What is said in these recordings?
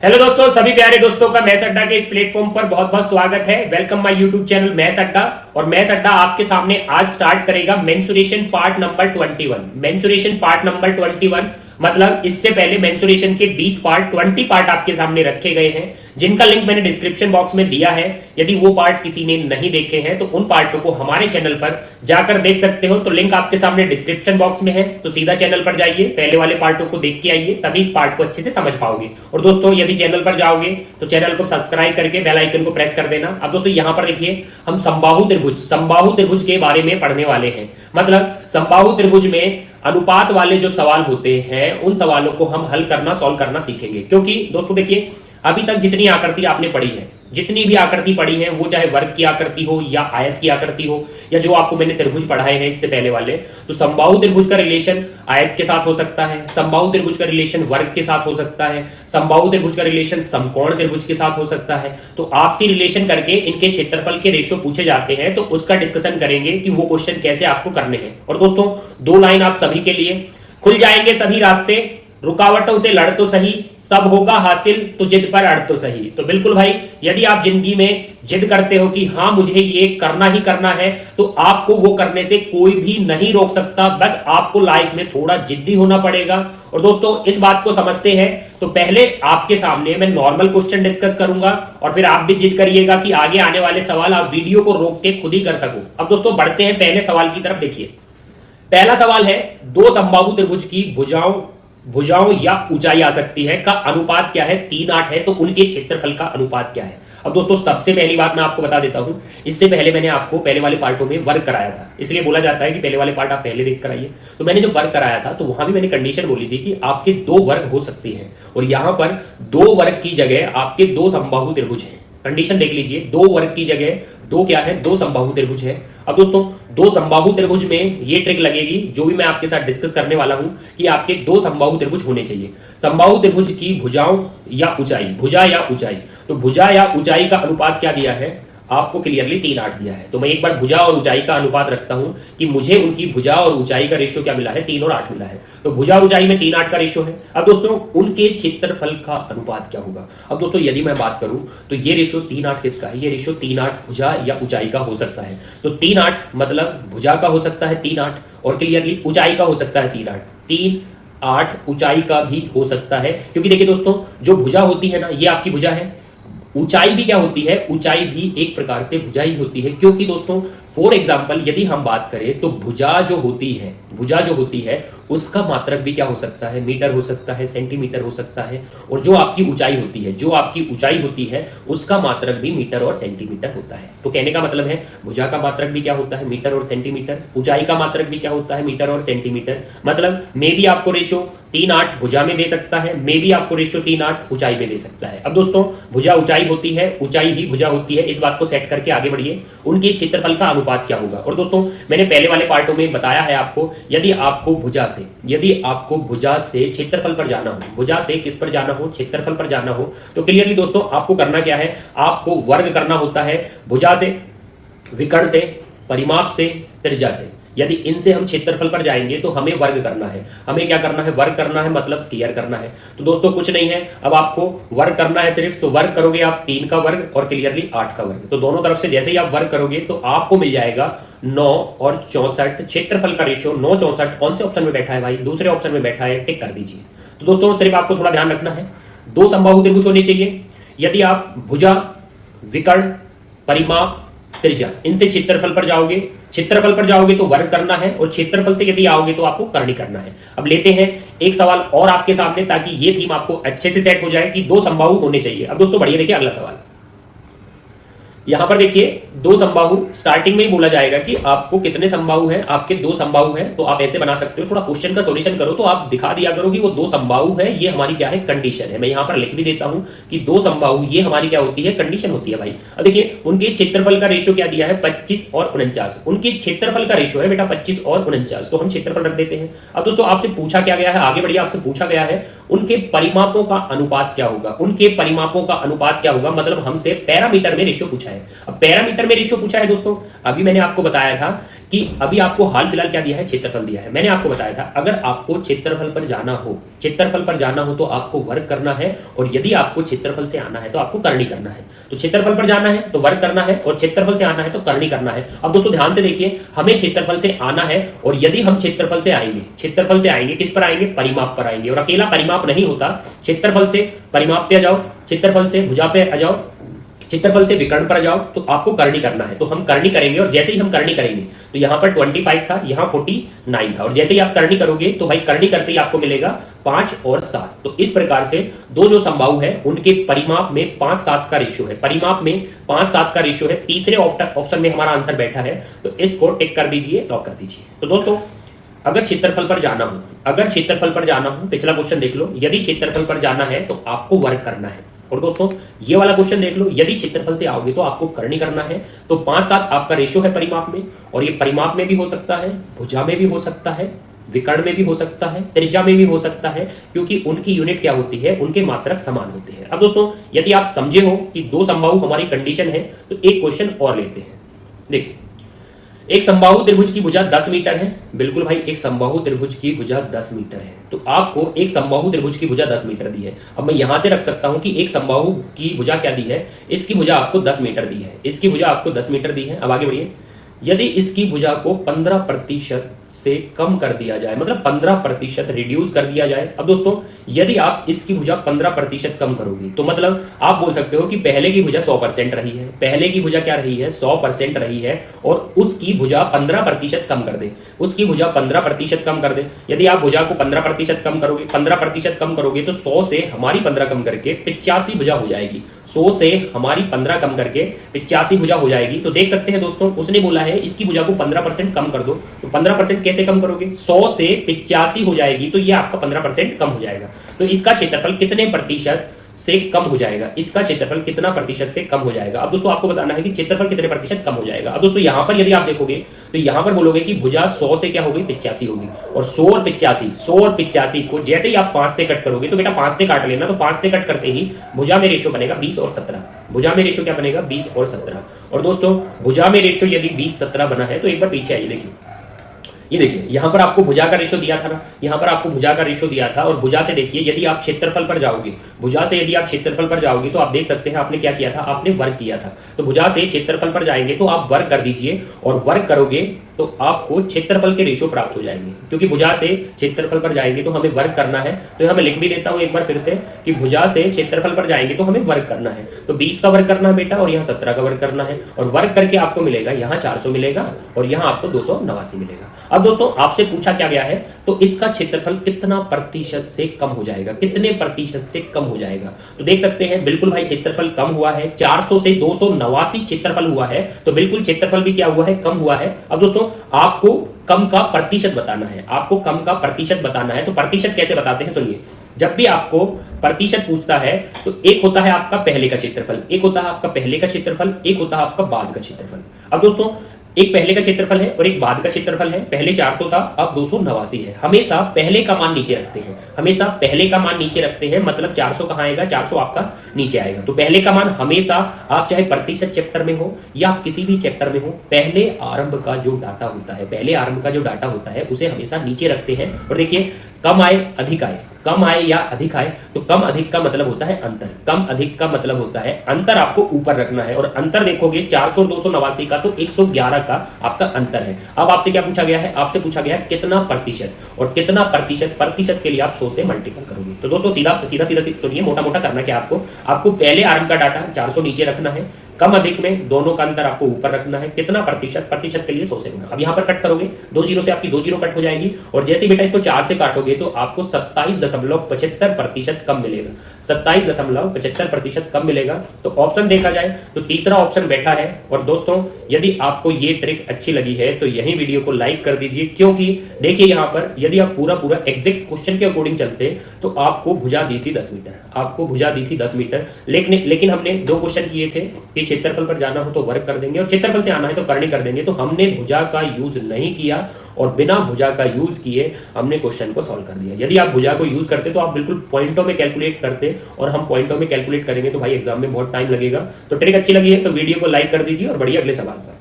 Hello दोस्तों, सभी प्यारे दोस्तों का मैथ्स अड्डा के इस प्लेटफॉर्म पर बहुत बहुत स्वागत है। Welcome my YouTube channel maths अड्डा। और मैथ्स अड्डा आपके सामने आज स्टार्ट करेगा mensuration part number 21। Mensuration part number 21 मतलब इससे पहले मेंसुरेशन के 20 पार्ट 20 पार्ट आपके सामने रखे गए हैं, जिनका लिंक मैंने डिस्क्रिप्शन बॉक्स में दिया है। यदि वो पार्ट किसी ने नहीं देखे हैं तो उन पार्टों को हमारे चैनल पर जाकर देख सकते हो। तो लिंक आपके सामने डिस्क्रिप्शन बॉक्स में है, तो सीधा चैनल पर जाइए, पहले वाले पार्टों को देख के आइए, तभी इस पार्ट को अच्छे से समझ पाओगे। और दोस्तों यदि चैनल पर जाओगे तो चैनल को सब्सक्राइब करके बेल आइकन को प्रेस कर देना। अब दोस्तों यहाँ पर देखिए, हम समबाहु त्रिभुज के बारे में पढ़ने वाले हैं। मतलब समबाहु त्रिभुज में अनुपात वाले जो सवाल होते हैं उन सवालों को हम हल करना, सॉल्व करना सीखेंगे। क्योंकि दोस्तों देखिए, अभी तक जितनी आकृति आपने पढ़ी है, जितनी भी आकृति पढ़ी है, वो चाहे वर्ग की आकृति हो या आयत की आकृति हो या जो आपको मैंने त्रिभुज पढ़ाए हैं इससे पहले वाले, तो समबाहु त्रिभुज का रिलेशन आयत के साथ हो सकता है, समबाहु त्रिभुज का रिलेशन वर्ग के साथ हो सकता है, समबाहु त्रिभुज का रिलेशन समकोण त्रिभुज के साथ हो सकता है। तो आपसी रिलेशन करके इनके क्षेत्रफल के रेशियो पूछे जाते हैं, तो उसका डिस्कशन करेंगे कि वो क्वेश्चन कैसे आपको करने हैं। और दोस्तों दो लाइन आप सभी के लिए, खुल जाएंगे सभी रास्ते, रुकावटों से लड़ तो सही, सब होगा हासिल तो जिद पर अड़ तो सही। तो बिल्कुल भाई, यदि आप जिंदगी में जिद करते हो कि हाँ मुझे ये करना ही करना है, तो आपको वो करने से कोई भी नहीं रोक सकता। बस आपको लाइफ में थोड़ा जिद्दी होना पड़ेगा। और दोस्तों इस बात को समझते हैं तो पहले आपके सामने मैं नॉर्मल क्वेश्चन डिस्कस करूंगा और फिर आप भी जिद करिएगा कि आगे आने वाले सवाल आप वीडियो को रोक के खुद ही कर सको। अब दोस्तों बढ़ते हैं पहले सवाल की तरफ। देखिए पहला सवाल है, दो समबाहु त्रिभुज की भुजाओं या ऊंचाई आ सकती है का अनुपात क्या है? 3/8 है, तो उनके क्षेत्रफल का अनुपात क्या है? अब दोस्तों सबसे पहली बात मैं आपको बता देता हूं, इससे पहले मैंने आपको पहले वाले पार्टों में वर्ग कराया था, इसलिए बोला जाता है कि पहले वाले पार्ट आप पहले देख कर आइए। तो मैंने जब वर्ग कराया था तो वहां भी मैंने कंडीशन बोली थी कि आपके दो वर्ग हो सकते हैं, और यहां पर दो वर्ग की जगह आपके दो समबाहु त्रिभुज हैं। कंडीशन देख लीजिए, दो वर्ग की जगह दो क्या है? दो समबाहु त्रिभुज है। अब दोस्तों दो समबाहु त्रिभुज में ये ट्रिक लगेगी जो भी मैं आपके साथ डिस्कस करने वाला हूं, कि आपके दो समबाहु त्रिभुज होने चाहिए। समबाहु त्रिभुज की भुजाओं या ऊंचाई, भुजा या ऊंचाई, तो भुजा या ऊंचाई का अनुपात क्या दिया है? आपको क्लियरली 3/8 दिया है। तो मैं एक बार भुजा और ऊंचाई का अनुपात रखता हूं कि मुझे उनकी भुजा और ऊंचाई का रेशियो क्या मिला है? 3 और 8 मिला है। तो भुजा और ऊंचाई में 3/8 का रेशियो है। अब दोस्तों उनके क्षेत्रफल का अनुपात क्या होगा? अब दोस्तों यदि मैं बात करूं तो ये रेशियो 3/8 किसका है? ये रेशियो 3/8 भुजा या ऊंचाई का हो सकता है। तो 3/8 मतलब भुजा का हो सकता है 3/8, और क्लियरली ऊंचाई का हो सकता है 3/8। 3/8 ऊंचाई का भी हो सकता है, क्योंकि देखिए दोस्तों जो भुजा होती है ना, ये आपकी भुजा है। ऊंचाई भी क्या होती है? ऊंचाई भी एक प्रकार से भुजा ही होती है। क्योंकि दोस्तों फॉर एग्जाम्पल यदि हम बात करें तो भुजा जो होती है उसका मात्रक भी क्या हो सकता है? मीटर हो सकता है, सेंटीमीटर हो सकता है। और जो आपकी ऊंचाई होती है उसका मात्रक भी मीटर और सेंटीमीटर होता है। तो कहने का मतलब है भुजा का मात्रक भी क्या होता है? मीटर और सेंटीमीटर। ऊंचाई का मात्रक भी क्या होता है? मीटर और सेंटीमीटर। मतलब मे भी आपको रेशियो 3/8 भुजा में दे सकता है, मे भी आपको रेशियो 3/8 ऊंचाई में दे सकता है। अब दोस्तों भुजा ऊंचाई होती है, ऊंचाई ही भुजा होती है, इस बात को सेट करके आगे बढ़िए। उनके क्षेत्रफल का अनुपात क्या होगा? और दोस्तों मैंने पहले वाले पार्टों में बताया है आपको, यदि आपको भुजा से क्षेत्रफल पर जाना हो, भुजा से किस पर जाना हो? क्षेत्रफल पर जाना हो, तो क्लियरली दोस्तों आपको करना क्या है? आपको वर्ग करना होता है भुजा से, विकर्ण से, परिमाप से, त्रिज्या से। यदि इनसे हम क्षेत्रफल पर जाएंगे तो हमें वर्ग करना है। हमें क्या करना है? वर्ग करना है, मतलब स्क्वायर करना है। तो दोस्तों कुछ नहीं है, अब आपको वर्ग करना है सिर्फ, तो वर्ग करोगे आप 3 का वर्ग और क्लियरली 8 का वर्ग। तो दोनों तरफ से जैसे ही आप वर्ग करोगे तो आपको मिल जाएगा 9 और 64। क्षेत्रफल का रेशियो 9 64 कौन से ऑप्शन में बैठा है भाई? दूसरे ऑप्शन में बैठा है, टिक कर दीजिए। तो दोस्तों सिर्फ आपको थोड़ा ध्यान रखना है, दो समबाहु त्रिभुज होने चाहिए। यदि आप भुजा, विकर्ण, परिमाप, त्रिज्या, इनसे क्षेत्रफल पर जाओगे तो वर्ग करना है, और क्षेत्रफल से यदि आओगे तो आपको करनी करना है। अब लेते हैं एक सवाल और आपके सामने, ताकि ये थीम आपको अच्छे से सेट हो जाए कि दो समबाहु होने चाहिए। अब दोस्तों बढ़िया देखिए अगला सवाल, यहां पर देखिए दो समबाहु, स्टार्टिंग में ही बोला जाएगा कि आपको कितने समबाहु हैं? आपके दो समबाहु हैं। तो आप ऐसे बना सकते हो, थोड़ा क्वेश्चन का सॉल्यूशन करो तो आप दिखा दिया करो कि वो दो समबाहु है, ये हमारी क्या है? कंडीशन है। मैं यहां पर लिख भी देता हूं कि दो समबाहु ये हमारी क्या होती है? कंडीशन होती है भाई। अब देखिए उनके क्षेत्रफल का रेशियो क्या दिया है? 25 और 49। उनके क्षेत्रफल का रेशियो है बेटा 25 और 49, तो हम क्षेत्रफल रख देते हैं। अब दोस्तों आपसे पूछा क्या गया है? आगे बढ़िए, आपसे पूछा गया है उनके परिमापों का अनुपात क्या होगा? उनके परिमापों का अनुपात क्या होगा? मतलब हमसे पैरामीटर में रेशियो पूछा है। है। अब पैरामीटर में रेशियो पूछा है दोस्तों, अभी मैंने आपको बताया था कि अभी आपको हाल फिलहाल क्या दिया है, क्षेत्रफल दिया है। मैंने आपको बताया था अगर आपको क्षेत्रफल पर जाना हो तो आपको वर्ग करना है, और यदि आपको क्षेत्रफल से आना है तो आपको करनी करना है। तो क्षेत्रफल पर जाना है तो वर्ग करना है, और क्षेत्रफल से आना है तो करनी करना है। अब दोस्तों ध्यान से देखिए, हमें क्षेत्रफल से आना है, और यदि हम क्षेत्रफल से आएंगे किस पर आएंगे, परिमाप पर आएंगे। और अकेला परिमाप नहीं होता, क्षेत्रफल से परिमाप पे आ जाओ, क्षेत्रफल से भुजा पे आ जाओ, क्षेत्रफल से विकर्ण पर जाओ, तो आपको करनी करना है। तो हम करनी करेंगे, और जैसे ही हम करनी करेंगे तो यहाँ पर 25 था, यहाँ 49 था, और जैसे ही आप करनी करोगे तो भाई करनी करते ही आपको मिलेगा 5 और 7। तो इस प्रकार से दो जो समबाहु है उनके परिमाप में 5-7 का रेशियो है, परिमाप में 5-7 का रेशियो है। तीसरे ऑप्शन में हमारा आंसर बैठा है, तो इसको टिक कर दीजिए, लॉक कर दीजिए। तो दोस्तों अगर क्षेत्रफल पर जाना हो, पिछला क्वेश्चन देख लो, यदि क्षेत्रफल पर जाना है तो आपको वर्ग करना है। और दोस्तों ये वाला क्वेश्चन देख लो, यदि क्षेत्रफल से आओगे तो आपको करनी करना है। तो 5-7 आपका रेशियो है परिमाप में, और ये परिमाप में भी हो सकता है, भुजा में भी हो सकता है, विकर्ण में भी हो सकता है, त्रिज्या में भी हो सकता है, क्योंकि उनकी यूनिट क्या होती है, उनके मात्रक समान होते हैं। अब दोस्तों यदि आप समझे हो कि दो समबाहु हमारी कंडीशन है, तो एक क्वेश्चन और लेते हैं। देखिए, एक समबाहु त्रिभुज की भुजा 10 मीटर है, बिल्कुल भाई, एक समबाहु त्रिभुज की भुजा 10 मीटर है। तो आपको एक समबाहु त्रिभुज की भुजा 10 मीटर दी है। अब मैं यहां से रख सकता हूं कि एक समबाहु की भुजा क्या दी है, इसकी भुजा आपको 10 मीटर दी है, इसकी भुजा आपको 10 मीटर दी है। अब आगे बढ़िए, यदि इसकी भुजा को 15% से कम कर दिया जाए, मतलब 15% रिड्यूस कर दिया जाए। अब दोस्तों यदि आप इसकी भुजा 15% कम करोगे, तो मतलब आप बोल सकते हो कि पहले की भुजा 100% रही है, पहले की भुजा क्या रही है, 100% रही है, और उसकी भुजा 15% कम कर दे, उसकी भुजा 15% कम कर दे। यदि आप भुजा को 15% कम करोगे, 15% कम करोगे, तो 100 से हमारी 15 कम करके 85 भुजा हो जाएगी। 100 से हमारी 15 कम करके 85 भुजा हो जाएगी। तो देख सकते हैं दोस्तों, उसने बोला है इसकी भुजा को 15% कम कर दो, तो 15% कैसे कम करोगे, 100 से 85 हो जाएगी, तो ये आपका 15% कम हो जाएगा। तो इसका क्षेत्रफल कितने प्रतिशत से कम हो जाएगा, इसका क्षेत्रफल कितना प्रतिशत से कम हो जाएगा। अब दोस्तों आपको बताना है कि क्षेत्रफल कितने प्रतिशत कम हो जाएगा। अब दोस्तों यहां पर यदि आप देखोगे तो यहां पर बोलोगे कि भुजा 100 से क्या होगी, 85 होगी, और 100 और 85 को जैसे ही आप 5 से कट करोगे, तो बेटा 5 से काट लेना, तो 5 से कट करते ही भुजा में रेशियो बनेगा 20 और 17, भुजा में रेशियो क्या बनेगा, 20 और 17। और दोस्तों भुजा में रेशियो यदि 20-17 बना है, तो एक बार पीछे आइए, देखिए ये देखिए, यहां पर आपको भुजा का रेशियो दिया था ना, यहां पर आपको भुजा का रेशियो दिया था, और भुजा से देखिए यदि आप क्षेत्रफल पर जाओगे, भुजा से यदि आप क्षेत्रफल पर जाओगे, तो आप देख सकते हैं आपने क्या किया था, आपने वर्ग किया था। तो भुजा से क्षेत्रफल पर जाएंगे तो आप वर्ग कर दीजिए, और वर्ग करोगे तो आपको क्षेत्रफल के रेशियो प्राप्त हो जाएंगे, क्योंकि भुजा से क्षेत्रफल पर जाएंगे तो हमें वर्ग करना है। तो यहां मैं लिख भी देता हूं एक बार फिर से कि भुजा से क्षेत्रफल पर जाएंगे तो हमें वर्ग करना है। तो 20 का वर्ग करना है बेटा, और यहाँ 17 का वर्ग करना है, और वर्ग करके आपको मिलेगा यहाँ 400 मिलेगा, और यहाँ आपको 289 मिलेगा। अब दोस्तों आपसे पूछा क्या गया है, तो इसका क्षेत्रफल कितना प्रतिशत से कम हो जाएगा, कितने प्रतिशत से कम हो जाएगा। तो देख सकते हैं बिल्कुल भाई क्षेत्रफल कम हुआ है, 400 से 289 क्षेत्रफल हुआ है, तो बिल्कुल क्षेत्रफल भी क्या हुआ है, कम हुआ है। अब दोस्तों आपको कम का प्रतिशत बताना है, आपको कम का प्रतिशत बताना है। तो प्रतिशत कैसे बताते हैं, सुनिए, जब भी आपको प्रतिशत पूछता है तो एक होता है आपका पहले का क्षेत्रफल, एक होता है आपका पहले का क्षेत्रफल, एक होता है आपका बाद का क्षेत्रफल। अब दोस्तों एक पहले का क्षेत्रफल है और एक बाद का क्षेत्रफल है। पहले 400 था, अब 289 है। हमेशा पहले का मान नीचे रखते हैं, हमेशा पहले का मान नीचे रखते हैं, मतलब 400 कहाँ आएगा, 400 आपका नीचे आएगा। तो पहले का मान हमेशा, आप चाहे प्रतिशत चैप्टर में हो या आप किसी भी चैप्टर में हो, पहले आरंभ का जो डाटा होता है, पहले आरंभ का जो डाटा होता है उसे हमेशा नीचे रखते हैं। और देखिए कम आए अधिक आए, कम आए या अधिक आए, तो कम अधिक का मतलब होता है अंतर, कम अधिक का मतलब होता है अंतर आपको ऊपर रखना है। और अंतर देखोगे 400 और 289 का, तो 111 का आपका अंतर है। अब आपसे क्या पूछा गया है, आपसे पूछा गया है कितना प्रतिशत, और कितना प्रतिशत, प्रतिशत के लिए आप 100 से मल्टीपल करोगे। तो दोस्तों सीधा सीधा सीधा सुनिए, मोटा मोटा करना क्या आपको पहले आरंभ का डाटा 400 नीचे रखना है, कम अधिक में दोनों का अंतर आपको ऊपर रखना है। कितना प्रतिशत, प्रतिशत के लिए 100 से गुना। अब यहाँ पर कट करोगे, 2 जीरो से आपकी 2 जीरो कट हो जाएगी, और जैसे बेटा इसको 4 से काटोगे तो आपको 27.75% कम मिलेगा, 27.75% कम मिलेगा। तो ऑप्शन देखा जाए तो तीसरा ऑप्शन बैठा है। और दोस्तों यदि आपको ये ट्रिक अच्छी लगी है तो यही वीडियो को लाइक कर दीजिए, क्योंकि देखिए यहाँ पर यदि आप पूरा एग्जैक्ट क्वेश्चन के अकॉर्डिंग चलते तो आपको भुजा दी थी 10 मीटर, आपको भुजा दी थी 10 मीटर, लेकिन हमने 2 क्वेश्चन किए थे कि क्षेत्रफल पर जाना हो तो वर्ग कर देंगे, और क्षेत्रफल से आना है तो करनी कर देंगे। तो हमने भुजा का यूज नहीं किया, और बिना भुजा का यूज किए हमने क्वेश्चन को सॉल्व कर दिया। यदि आप भुजा को यूज करते तो आप बिल्कुल पॉइंटों में कैलकुलेट करते, और हम पॉइंटों में कैलकुलेट करेंगे तो भाई एग्जाम में बहुत टाइम लगेगा। तो ट्रिक अच्छी लगी है तो वीडियो को लाइक कर दीजिए और बढ़िए अगले सवाल पर।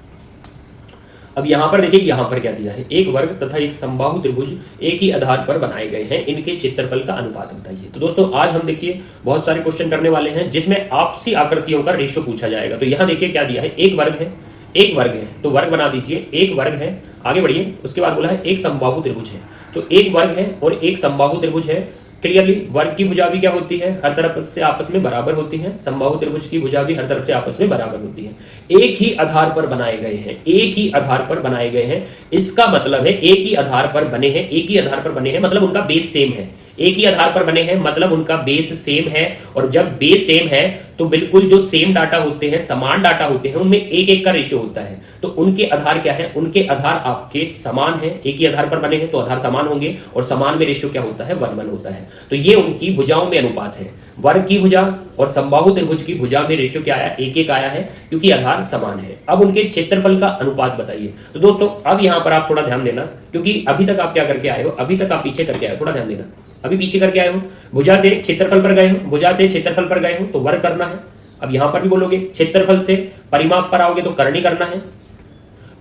अब यहां पर देखिए, यहां पर क्या दिया है, एक वर्ग तथा एक समबाहु त्रिभुज एक ही आधार पर बनाए गए हैं, इनके क्षेत्रफल का अनुपात बताइए। तो दोस्तों आज हम देखिए बहुत सारे क्वेश्चन करने वाले हैं जिसमें आपसी आकृतियों का रेशियो पूछा जाएगा। तो यहां देखिए क्या दिया है, एक वर्ग है, एक वर्ग है तो वर्ग बना दीजिए, एक वर्ग है, आगे बढ़िए। उसके बाद बोला है एक समबाहु त्रिभुज है, तो एक वर्ग है और एक समबाहु त्रिभुज है। क्लियरली वर्ग की भुजा भी क्या होती है, हर तरफ से आपस में बराबर होती है। समबाहु त्रिभुज की भुजा भी हर तरफ से आपस में बराबर होती है। एक ही आधार पर बनाए गए हैं, एक ही आधार पर बनाए गए हैं, इसका मतलब है एक ही आधार पर बने हैं, एक ही आधार पर बने हैं मतलब उनका बेस सेम है। एक ही आधार पर बने हैं मतलब उनका बेस सेम है, और जब बेस सेम है तो बिल्कुल जो सेम डाटा होते हैं, समान डाटा होते हैं, उनमें एक एक का रेशियो होता है। तो उनके आधार क्या है, उनके आधार आपके समान है, एक ही आधार पर बने हैं तो आधार समान होंगे, और समान में रेशियो क्या होता है, 1:1 होता है। तो ये उनकी भुजाओं में अनुपात है। वर्ग की भुजा और समबाहु त्रिभुज की भुजा में रेशियो क्या आया, 1:1 आया है, क्योंकि आधार समान है। अब उनके क्षेत्रफल का अनुपात बताइए। तो दोस्तों अब यहां पर आप थोड़ा ध्यान देना, क्योंकि अभी तक आप क्या करके आए हो, अभी तक आप पीछे करके आए हो, थोड़ा ध्यान देना। अभी पीछे करके आए हो, भुजा से क्षेत्रफल पर गए हो, भुजा से क्षेत्रफल पर गए हो तो वर्ग करना है। अब यहां पर भी बोलोगे क्षेत्रफल से परिमाप पर आओगे तो करनी करना है,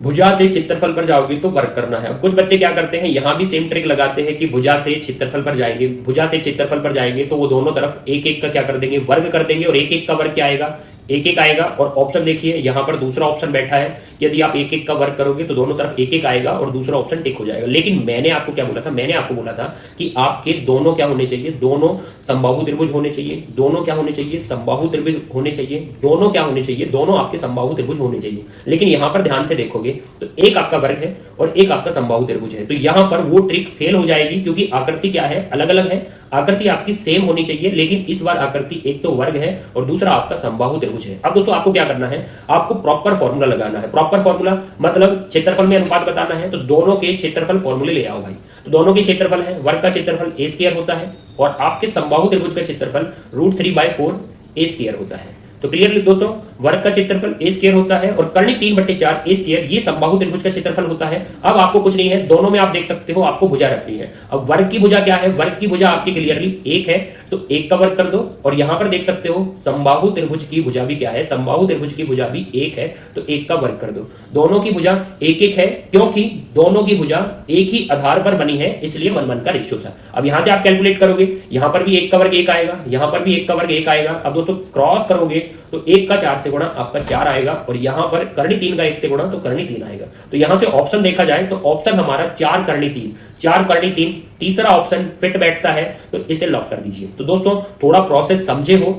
भुजा से क्षेत्रफल पर जाओगे तो वर्ग करना है। अब कुछ बच्चे क्या करते हैं, यहां भी सेम ट्रिक लगाते हैं कि भुजा से क्षेत्रफल पर जाएंगे, भुजा से क्षेत्रफल पर जाएंगे तो वो दोनों तरफ एक एक का क्या कर देंगे, वर्ग कर देंगे, और एक एक का वर्ग क्या आएगा, एक एक आएगा। और ऑप्शन देखिए यहां पर दूसरा ऑप्शन बैठा है, यदि आप एक एक का वर्ग करोगे तो दोनों तरफ एक एक आएगा और दूसरा ऑप्शन टिक हो जाएगा। लेकिन मैंने आपको क्या बोला था, मैंने आपको बोला था कि आपके दोनों क्या होने चाहिए, दोनों समबाहु त्रिभुज होने चाहिए, दोनों क्या होने चाहिए, समबाहु त्रिभुज होने चाहिए, दोनों क्या होने चाहिए, दोनों आपके समबाहु त्रिभुज होने चाहिए। लेकिन यहां पर ध्यान से देखोगे तो एक आपका वर्ग है और एक आपका समबाहु त्रिभुज है, तो यहां पर वो ट्रिक फेल हो जाएगी, क्योंकि आकृति क्या है, अलग अलग है। आकृति आपकी सेम होनी चाहिए, लेकिन इस बार आकृति एक तो वर्ग है और दूसरा आपका समबाहु त्रिभुज है। अब दोस्तों आपको क्या करना है, आपको प्रॉपर फॉर्मूला लगाना है। प्रॉपर फॉर्मूला मतलब क्षेत्रफल में अनुपात बताना है, तो दोनों के क्षेत्रफल फॉर्मूले ले आओ भाई। तो दोनों के क्षेत्रफल है, वर्ग का क्षेत्रफल a² होता है और आपके समबाहु त्रिभुज का क्षेत्रफल √3/4 a² होता है। तो क्लियरली दोस्तों, वर्ग का क्षेत्रफल a² होता है और करनी 3/4 a², ये समबाहु त्रिभुज का क्षेत्रफल होता है। अब आपको कुछ नहीं है, दोनों में आप देख सकते हो आपको भुजा रखनी है। अब वर्ग की भुजा क्या है, वर्ग की भुजा आपकी क्लियरली 1 है, तो 1 का वर्ग कर दो। और यहां पर देख सकते हो समबाहु त्रिभुज की भुजा भी क्या है, समबाहु त्रिभुज की भुजा भी 1 है, तो 1 का वर्ग कर दो। दोनों की भुजा 1:1 है, क्योंकि दोनों की भुजा एक ही आधार पर बनी है, इसलिए 1:1 का रेशियो था। अब यहां से आप कैलकुलेट करोगे, यहां पर भी 1 का वर्ग 1 आएगा, यहां पर भी 1 का वर्ग 1 आएगा। अब दोस्तों क्रॉस करोगे तो 1 का 4 से गुणा आपका 4 आएगा, और यहां पर करनी 3 का 1 से गुणा तो करनी 3 आएगा। तो यहां से ऑप्शन देखा जाए तो ऑप्शन हमारा 4 करनी 3, 4 करनी 3, तीसरा ऑप्शन फिट बैठता है, तो इसे लॉक कर दीजिए। तो दोस्तों थोड़ा प्रोसेस समझे हो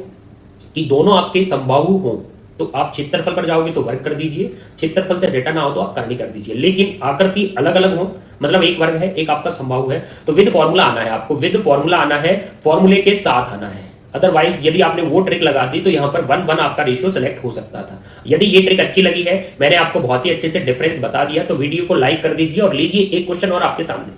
कि दोनों आपके समबाहु हो तो आप क्षेत्रफल पर जाओगे तो वर्ग कर दीजिए, क्षेत्रफल से रिटर्न आओ तो आप करनी कर दीजिए। लेकिन आकृति अलग अलग हो, मतलब एक वर्ग है एक आपका समबाहु है, तो विद फॉर्मूला आना है, आपको विद फॉर्मूला आना है, फॉर्मूले के साथ आना है। अदरवाइज यदि आपने वो ट्रिक लगा दी तो यहां पर 1:1 आपका रेशियो सेलेक्ट हो सकता था। यदि ये ट्रिक अच्छी लगी है, मैंने आपको बहुत ही अच्छे से डिफरेंस बता दिया, तो वीडियो को लाइक कर दीजिए। और लीजिए एक क्वेश्चन और आपके सामने,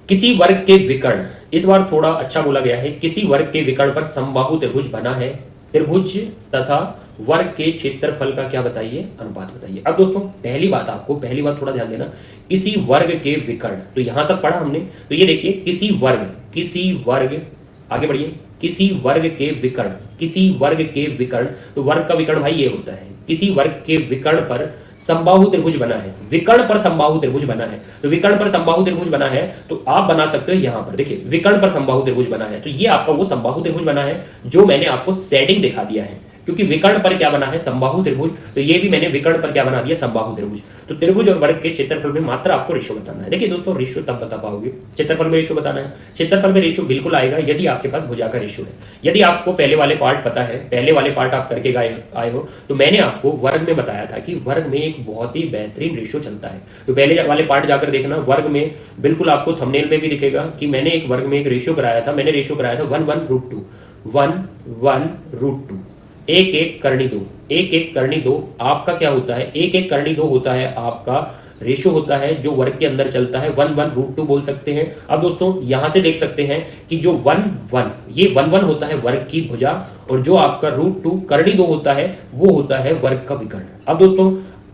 किसी वर्ग के विकर्ण, इस बार थोड़ा अच्छा बोला गया है, किसी वर्ग के विकर्ण पर समबाहु त्रिभुज बना है, त्रिभुज तथा वर्ग के क्षेत्रफल का क्या बताइए, अनुपात बताइए। अब दोस्तों पहली बात थोड़ा ध्यान देना, किसी वर्ग के विकर्ण, तो यहां तक पढ़ा हमने, तो ये देखिए किसी वर्ग, आगे बढ़िए, किसी वर्ग के विकर्ण, किसी वर्ग के विकर्ण, तो वर्ग का विकर्ण भाई ये होता है, किसी वर्ग के विकर्ण पर समबाहु त्रिभुज बना है, विकर्ण पर समबाहु त्रिभुज बना है, तो विकर्ण पर समबाहु त्रिभुज बना है तो आप बना सकते हो यहां पर देखिए, विकर्ण पर समबाहु त्रिभुज बना है, तो ये आपका वो समबाहु त्रिभुज बना है जो मैंने आपको शेडिंग दिखा दिया है, क्योंकि विकर्ण पर क्या बना है, समबाहु त्रिभुज, तो ये भी मैंने विकर्ण पर क्या बना दिया, समबाहु त्रिभुज। तो त्रिभुज और वर्ग के क्षेत्रफल में मात्र आपको रेशियो बताना है। देखिए दोस्तों रेशियो तब बता पाओगे, क्षेत्रफल में रेशियो बताना है, क्षेत्रफल में रेशियो बिल्कुल आएगा यदि आपके पास भुजा का रेशियो है। यदि आपको पहले वाले पार्ट पता है, पहले वाले पार्ट आप करके आए हो, तो मैंने आपको वर्ग में बताया था कि वर्ग में एक बहुत ही बेहतरीन रेशियो चलता है, तो पहले वाले पार्ट जाकर देखना। वर्ग में बिल्कुल आपको थंबनेल में भी दिखेगा कि मैंने एक वर्ग में एक रेशियो कराया था, मैंने रेशियो कराया था 1:1√2, 1:1√2, 1:1 करनी 2, 1:1 करनी 2 आपका क्या होता है, 1:1 करनी 2 होता है आपका रेशियो होता है जो वर्ग के अंदर चलता है, 1:1√2 बोल सकते हैं। अब दोस्तों यहां से देख सकते हैं कि जो 1:1 ये 1:1 होता है वर्ग की भुजा, और जो आपका √2 करनी 2 होता है वो होता है वर्ग का विकर्ण। अब दोस्तों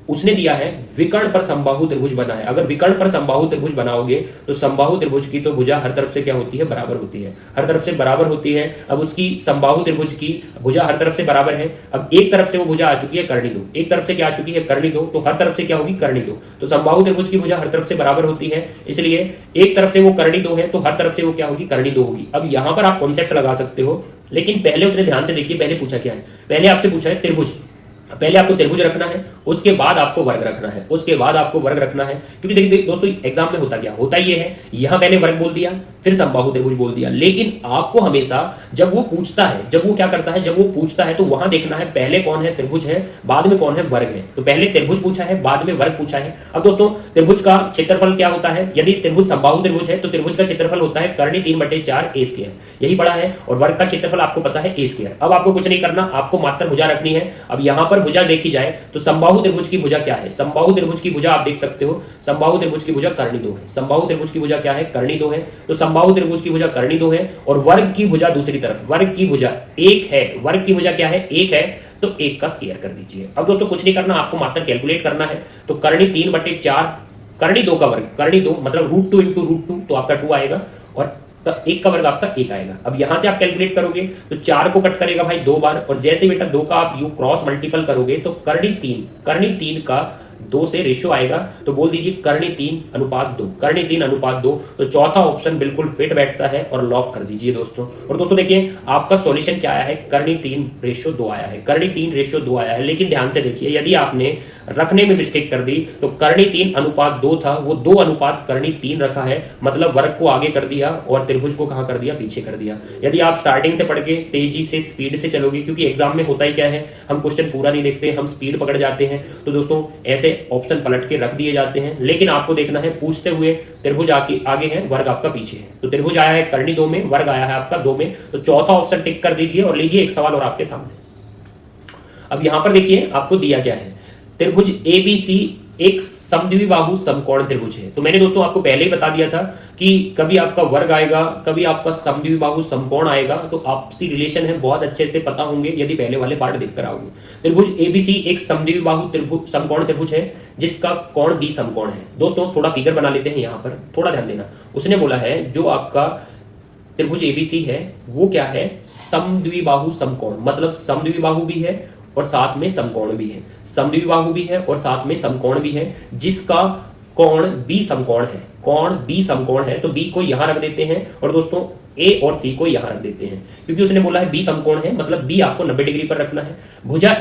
उसने दिया है विकर्ण पर समबाहु त्रिभुज बना है। अगर विकर्ण पर समबाहु त्रिभुज बनाओगे तो समबाहु त्रिभुज की तो भुजा हर तरफ से क्या होती है, बराबर होती है, हर तरफ से बराबर होती है। अब उसकी समबाहु त्रिभुज की भुजा हर तरफ से बराबर है। अब एक तरफ से वो भुजा आ चुकी है कर्णी दो, एक तरफ से क्या आ चुकी है, कर्णी दो, तो हर तरफ से क्या होगी, कर्णी दो। तो समबाहु त्रिभुज की भुजा हर तरफ से बराबर होती है, इसलिए एक तरफ से वो कर्णी दो है तो हर तरफ से वो क्या होगी, कर्णी दो होगी। अब यहां पर आप कॉन्सेप्ट लगा सकते हो, लेकिन पहले उसने ध्यान से देखिए, पहले पूछा क्या है, पहले आपसे पूछा है त्रिभुज। पहले आपको त्रिभुज रखना है, उसके बाद आपको वर्ग रखना है, उसके बाद आपको वर्ग रखना है। क्योंकि देखिए दोस्तों एग्जाम में होता क्या होता ये है, यहां पहले वर्ग बोल दिया, फिर समबाहु त्रिभुज बोल दिया। लेकिन आपको हमेशा जब वो पूछता है, जब वो क्या करता है, जब वो पूछता है तो वहां देखना है पहले कौन है, त्रिभुज है, बाद में कौन है, वर्ग है। तो पहले त्रिभुज पूछा है, बाद में वर्ग पूछा है। अब दोस्तों त्रिभुज का क्षेत्रफल क्या होता है, यदि त्रिभुज समबाहु त्रिभुज है तो त्रिभुज का क्षेत्रफल होता है कर्णी 3/4 ए स्क्वायर, यही पड़ा है। और वर्ग का क्षेत्रफल आपको पता है ए स्क्वायर। अब आपको कुछ नहीं करना, आपको मात्र भुजा रखनी है। अब यहां पर भुजा देखी जाए तो समबाहु त्रिभुज की भुजा क्या है, समबाहु त्रिभुज की भुजा आप देख सकते हो, समबाहु त्रिभुज की भुजा कर्णी दो है, समबाहु त्रिभुज की भुजा क्या है, कर्णी दो है। तो समबाहु त्रिभुज की भुजा कर्णी दो है और वर्ग की भुजा दूसरी तरफ, वर्ग की भुजा एक है, वर्ग की भुजा क्या है, एक है, तो एक का स्क्वायर कर दीजिए। अब दोस्तों कुछ नहीं करना, आपको मात्र कैलकुलेट करना है। तो कर्णी 3/4 कर्णी 2 का वर्ग, कर्णी 2 मतलब √2 × √2 तो आपका 2 आएगा और एक का वर्ग आपका एक आएगा। अब यहां से आप कैलकुलेट करोगे तो 4 को कट करेगा भाई 2 बार, और जैसे बेटा 2 का आप यू क्रॉस मल्टीपल करोगे तो कर्णी 3 का 2 से रेशियो आएगा। तो बोल दीजिए कर्णी 3:2, कर्णी 3:2। तो चौथा ऑप्शन बिल्कुल फिट बैठता है और लॉक कर दीजिए दोस्तों। और दोस्तों देखिए आपका सॉल्यूशन क्या आया है, कर्णी 3:2 आया है, कर्णी 3:2 आया है। लेकिन ध्यान से देखिए, यदि आपने रखने में मिस्टेक कर दी तो कर्णी 3:2 था, वो 2 कर्णी 3 रखा है, मतलब वर्ग को आगे कर दिया और त्रिभुज को कहां कर दिया, पीछे कर दिया। यदि आप स्टार्टिंग से पढ़ के तेजी से स्पीड से चलोगे, क्योंकि एग्जाम में होता ही क्या है, हम क्वेश्चन पूरा नहीं देखते, हम स्पीड पकड़ जाते हैं, तो दोस्तों ऐसे ऑप्शन पलट के रख दिए जाते हैं। लेकिन आपको देखना है पूछते हुए त्रिभुज आगे है, वर्ग आपका पीछे है। तो त्रिभुज आया है कर्णी 2 में, वर्ग आया है आपका 2 में, तो चौथा ऑप्शन टिक कर दीजिए और लीजिए एक सवाल और आपके सामने। अब यहां पर देखिए आपको दिया क्या है, त्रिभुज ABC एक समद्विबाहु समकोण त्रिभुज है। तो मैंने दोस्तों आपको पहले ही बता दिया था कि कभी आपका वर्ग आएगा, कभी आपका समद्विबाहु समकोण आएगा, तो आपसी रिलेशन है बहुत अच्छे से पता होंगे यदि पहले वाले पार्ट देखकर आओगे। त्रिभुज ABC एक समद्विबाहु त्रिभुज समकोण त्रिभुज है जिसका कोण B समकोण है। दोस्तों थोड़ा फिगर बना लेते हैं, यहाँ पर थोड़ा ध्यान देना। उसने बोला है जो आपका त्रिभुज ABC है वो क्या है, समद्विबाहु समकोण, मतलब समद्विबाहु भी है और साथ में समकोण भी है, समद्विबाहु भी है और साथ में समकोण भी है, जिसका कोण B समकोण है, कोण B समकोण है। तो B को यहां रख देते हैं और दोस्तों A और C को यहां रख देते हैं, क्योंकि उसने बोला है B समकोण है, मतलब B आपको 90 डिग्री पर रखना है। भुजा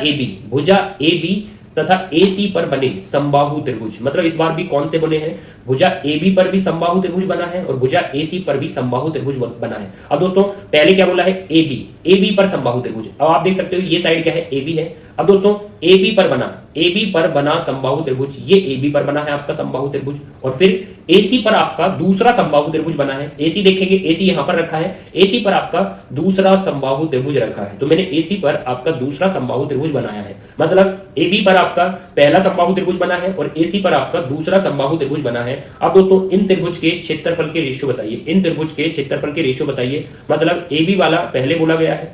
AB तथा AC पर बने समबाहु त्रिभुज, मतलब इस बार भी कौन से बने हैं, भुजा AB पर भी समबाहु त्रिभुज बना है और भुजा AC पर भी समबाहु त्रिभुज बना है। अब दोस्तों पहले क्या बोला है, AB पर समबाहु त्रिभुज। अब आप देख सकते हो ये साइड क्या है, AB है। अब दोस्तों AB पर बना समबाहु त्रिभुज, ये AB पर बना है आपका समबाहु त्रिभुज, और फिर AC पर आपका दूसरा समबाहु त्रिभुज बना है। AC देखेंगे, AC यहां पर रखा है, AC पर आपका दूसरा समबाहु त्रिभुज रखा है। तो मैंने AC पर आपका दूसरा समबाहु त्रिभुज बनाया है, मतलब AB पर आपका पहला समबाहु त्रिभुज बना है और AC पर आपका दूसरा समबाहु त्रिभुज बना है। अब दोस्तों इन त्रिभुज के क्षेत्रफल के रेशियो बताइए, इन त्रिभुज के क्षेत्रफल के रेशियो बताइए। मतलब AB वाला पहले बोला गया है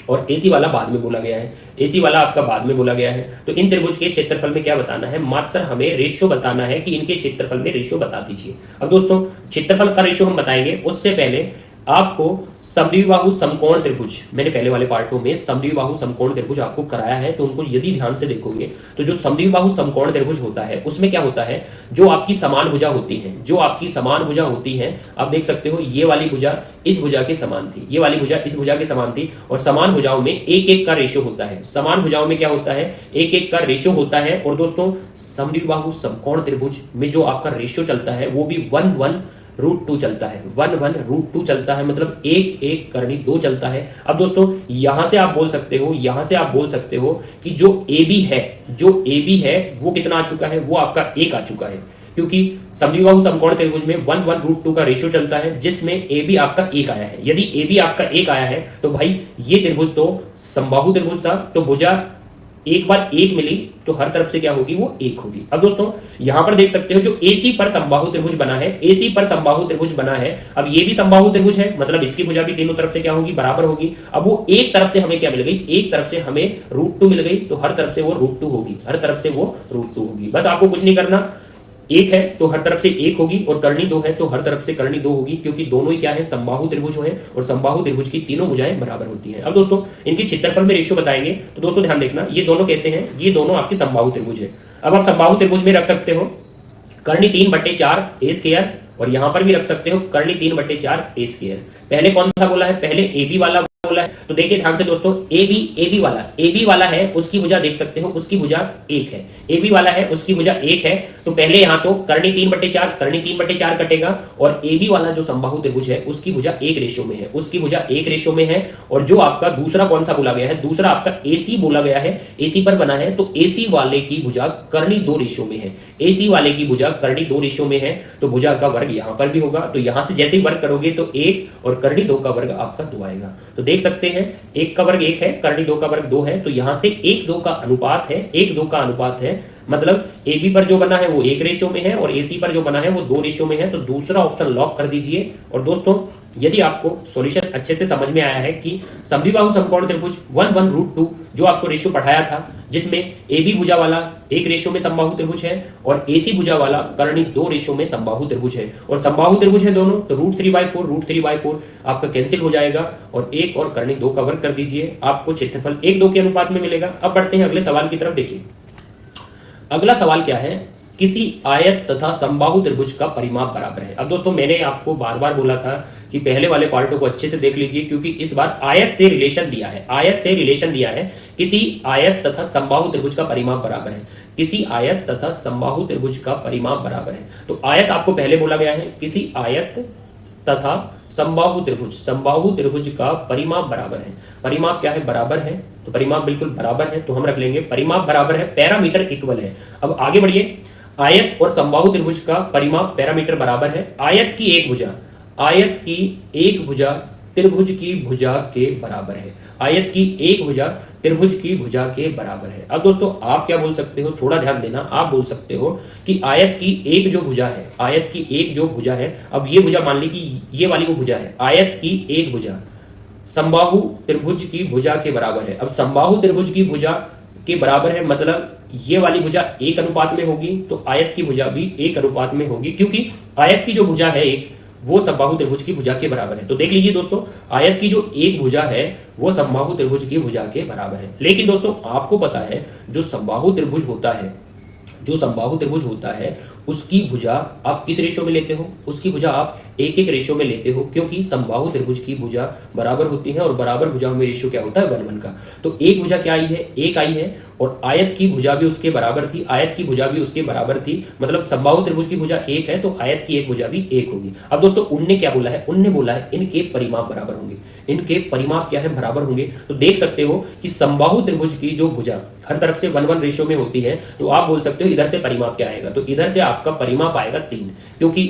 और AC वाला बाद में बोला गया है, AC वाला आपका बाद में बोला गया है। तो इन त्रिभुज के क्षेत्रफल में क्या बताना है, मात्र हमें रेशियो बताना है कि इनके क्षेत्रफल में रेशियो बता दीजिए। अब दोस्तों क्षेत्रफल का रेशियो हम बताएंगे, उससे पहले आपको समद्विबाहु समकोण त्रिभुज, मैंने पहले वाले पार्टों में समद्विबाहु समकोण त्रिभुज आपको कराया है, तो उनको यदि ध्यान से देखोगे तो जो समद्विबाहु समकोण त्रिभुज होता है उसमें क्या होता है, जो आपकी समान भुजा होती है, जो आपकी समान भुजा होती है, आप देख सकते हो ये वाली भुजा इस भुजा के समान थी, ये वाली भुजा इस भुजा के समान थी, और समान भुजाओं में 1:1 का रेशियो होता है। समान भुजाओं में क्या होता है, 1:1 का रेशियो होता है। और दोस्तों समद्विबाहु समकोण त्रिभुज में जो आपका रेशियो चलता है वो भी 1:1√2 चलता है, 1:1√2 चलता है, मतलब 1:1 कर्णी 2 चलता है। अब दोस्तों यहां से आप बोल सकते हो कि जो AB है वो कितना आ चुका है, वो आपका 1 आ चुका है, क्योंकि समद्विबाहु समकोण त्रिभुज में 1:1√2 का रेशियो चलता है, जिसमें AB आपका 1 आया है। यदि AB आपका 1 आया है तो भाई ये त्रिभुज तो समबाहु त्रिभुज था, तो भुजा एक बार एक मिली तो हर तरफ से क्या होगी, वो एक होगी। अब दोस्तों यहां पर देख सकते हो जो AC पर समबाहु त्रिभुज बना है, AC पर समबाहु त्रिभुज बना है, अब ये भी समबाहु त्रिभुज है, मतलब इसकी भुजा भी तीनों तरफ से क्या होगी, बराबर होगी। अब वो एक तरफ से हमें क्या मिल गई, एक तरफ से हमें √2 मिल गई, तो हर तरफ से वो √2 होगी, हर तरफ से वो √2 होगी। बस आपको कुछ नहीं करना, एक है तो हर तरफ से एक होगी, और कर्णी दो है तो हर तरफ से कर्णी दो होगी, क्योंकि दोनों ही क्या है, समबाहु त्रिभुज है, और समबाहु त्रिभुज की तीनों भुजाएं बराबर होती हैं। अब दोस्तों इनकी क्षेत्रफल में रेशियो बताएंगे, तो दोस्तों ध्यान देखना, ये दोनों कैसे हैं, ये दोनों आपके समबाहु त्रिभुज है। अब आप समबाहु त्रिभुज में रख सकते हो कर्णी 3/4 A², और यहां पर भी रख सकते हो कर्णी 3/4 A²। पहले कौन सा बोला है, पहले AB वाला बोला है, तो देखिए ध्यान से दोस्तों, AB वाला है, उसकी भुजा देख सकते हो, उसकी भुजा 1 है, AB वाला है उसकी भुजा 1 है, तो पहले यहां तो कर्णी 3/4 कटेगा, और AB वाला जो समबाहु त्रिभुज है उसकी भुजा 1 रेशियो में है, उसकी भुजा 1 रेशियो में है। और जो आपका दूसरा कौन सा बोला गया है, दूसरा आपका AC बोला गया है, AC पर बना है, तो AC वाले की भुजा कर्णी 2 रेशियो में है, AC वाले की भुजा कर्णी 2 रेशियो में है, तो भुजा का वर्ग यहां पर भी होगा। तो यहां से जैसे ही वर्ग करोगे तो 1 और कर्णी 2 का वर्ग आपका 2 आएगा। तो देख सकते हैं 1 का वर्ग 1 है, कर्णी 2 का वर्ग 2 है, तो यहां से 1-2 का अनुपात है, 1-2 का अनुपात है, मतलब AB पर जो बना है वो 1 रेशियो में है, और AC पर जो बना है वो 2 रेशियो में है। तो दूसरा ऑप्शन लॉक कर दीजिए। और दोस्तों यदि आपको सॉल्यूशन अच्छे से समझ में आया है कि समद्विबाहु समकोण त्रिभुज 1/√2 जो आपको रेशियो पढ़ाया था, जिसमें AB भुजा वाला 1 रेशियो में समबाहु त्रिभुज है, और AC भुजा वाला कर्णी 2 रेशियो में समबाहु त्रिभुज है, और समबाहु त्रिभुज है दोनों, तो √3/4 आपका कैंसिल हो जाएगा, और 1 और कर्णी 2 का वर्ग कर दीजिए, आपको क्षेत्रफल 1-2 के अनुपात में मिलेगा। अब बढ़ते हैं अगले सवाल की तरफ। देखिए अगला सवाल क्या है, किसी आयत तथा समबाहु त्रिभुज का परिमाप बराबर है। अब दोस्तों मैंने आपको बार बार बोला था कि पहले वाले पार्टों को अच्छे से देख लीजिए, क्योंकि इस बार आयत से रिलेशन दिया है, आयत से रिलेशन दिया है, किसी आयत तथा समबाहु त्रिभुज का परिमाप बराबर है, किसी आयत तथा समबाहु त्रिभुज का परिमाप बराबर है। तो आयत आपको पहले बोला गया है, किसी आयत तथा समबाहु त्रिभुज का परिमाप बराबर है। परिमाप क्या है, बराबर है, तो परिमाप बिल्कुल बराबर है, तो हम रख लेंगे परिमाप बराबर है, पैरामीटर इक्वल है। अब आगे बढ़िए, आयत और समबाहु त्रिभुज का परिमाप पैरामीटर बराबर है, आयत की एक भुजा त्रिभुज की भुजा के बराबर है, आयत की एक भुजा त्रिभुज की भुजा के बराबर है। अब दोस्तों आप क्या बोल सकते हो, थोड़ा ध्यान देना, आप बोल सकते हो कि आयत की एक जो भुजा है, आयत की एक जो भुजा है, अब ये भुजा मान ली कि ये वाली वो भुजा है, आयत की एक भुजा समबाहु त्रिभुज की भुजा के बराबर है। अब समबाहु त्रिभुज की भुजा के बराबर है, मतलब ये वाली भुजा 1 अनुपात में होगी, तो आयत की भुजा भी 1 अनुपात में होगी, क्योंकि आयत की जो भुजा है एक, वो समबाहु त्रिभुज की भुजा के बराबर है। तो देख लीजिए दोस्तों, आयत की जो एक भुजा है वो समबाहु त्रिभुज की भुजा के बराबर है। लेकिन दोस्तों आपको पता है जो समबाहु त्रिभुज होता है उसकी भुजा आप किस रेशियो में लेते हो, उसकी भुजा आप 1-1 रेशियो में लेते हो, क्योंकि समबाहु त्रिभुज की भुजा बराबर होती है, और बराबर भुजाओं में रेशियो क्या होता है, 1:1 का। तो एक भुजा क्या आई है, 1 आई है, और आयत की भुजा भी उसके बराबर थी, आयत की भुजा भी उसके बराबर थी, मतलब समबाहु त्रिभुज की भुजा 1 है, तो आयत की एक भुजा भी 1 होगी। अब दोस्तों उनने क्या बोला है, उनने बोला है इनके परिमाप बराबर होंगे, इनके परिमाप क्या है, बराबर होंगे। तो देख सकते हो कि समबाहु त्रिभुज की जो भुजा हर तरफ से 1:1 रेशियो में होती है, तो आप बोल सकते हो इधर से परिमाप क्या आएगा, तो इधर से आपका परिमाप आएगा 3, क्योंकि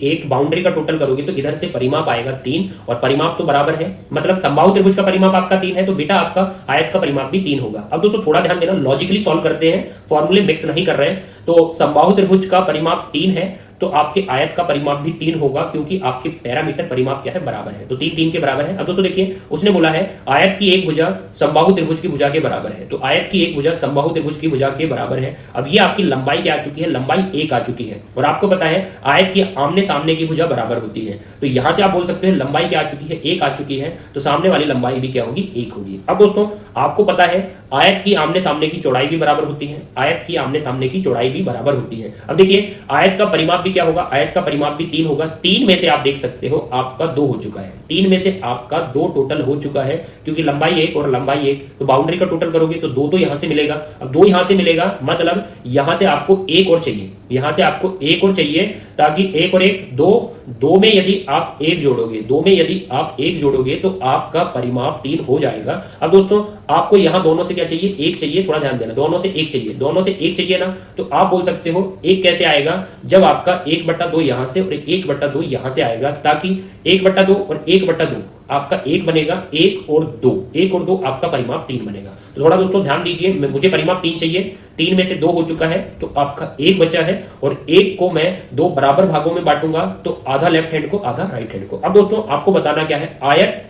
1 बाउंड्री का टोटल करोगे तो इधर से परिमाप आएगा 3, और परिमाप तो बराबर है, मतलब समबाहु त्रिभुज का परिमाप आपका 3 है, तो बेटा आपका आयत का परिमाप भी 3 होगा। अब दोस्तों थोड़ा ध्यान देना, लॉजिकली सॉल्व करते हैं, फॉर्मूले मिक्स नहीं कर रहे हैं। तो समबाहु त्रिभुज का परिमाप 3 है, तो आपके आयत का परिमाप भी 3 होगा, क्योंकि आपके पैरामीटर परिमाप क्या है, बराबर है, तो 3 के बराबर है। अब दोस्तों देखिए उसने बोला है आयत की एक भुजा समबाहु त्रिभुज की भुजा के बराबर है, तो आयत की एक भुजा समबाहु त्रिभुज की भुजा के बराबर है। अब ये आपकी लंबाई क्या आ चुकी है, लंबाई 1 आ चुकी है, और आपको पता है आयत की आमने सामने की भुजा बराबर होती है, तो यहां से आप बोल सकते हैं लंबाई क्या आ चुकी है, 1 आ चुकी है, तो सामने वाली लंबाई भी क्या होगी, 1 होगी। अब दोस्तों आपको पता है आयत की आमने सामने की चौड़ाई भी बराबर होती है, आयत की आमने सामने की चौड़ाई भी बराबर होती है। अब देखिए आयत का परिमाप भी क्या होगा, आयत का परिमाप भी 3 होगा, 3 में से आप देख सकते हो आपका 2 हो चुका है, 3 में से आपका 2 टोटल हो चुका है, क्योंकि लंबाई 1 और लंबाई 1, तो बाउंड्री का टोटल करोगे तो 2 तो यहां से मिलेगा। अब 2 यहां से मिलेगा, मतलब यहां से आपको 1 और चाहिए, यहां से आपको 1 और चाहिए, ताकि 1 और 1 2 में यदि आप 1 जोड़ोगे, 2 में यदि आप 1 जोड़ोगे तो आपका परिमाप 3 हो जाएगा। अब दोस्तों आपको यहां दोनों से क्या चाहिए, 1 चाहिए, थोड़ा ध्यान देना, दोनों से 1 चाहिए, दोनों से 1 चाहिए ना, तो आप बोल सकते हो 1 कैसे आएगा, जब आपका 1/2 यहां से और 1/2 यहां से आएगा, ताकि 1/2 और 1/2 आपका 1 बनेगा, 1 और 2, 1 और 2 आपका परिमाप 3 बनेगा। तो थोड़ा दोस्तों ध्यान दीजिए, मुझे परिमाप 3 चाहिए, 3 में से 2 हो चुका है तो आपका 1 बचा है, और 1 को मैं 2 बराबर भागों में बांटूंगा, तो आधा लेफ्ट हैंड को आधा राइट हैंड को। अब दोस्तों आपको बताना क्या है, आयत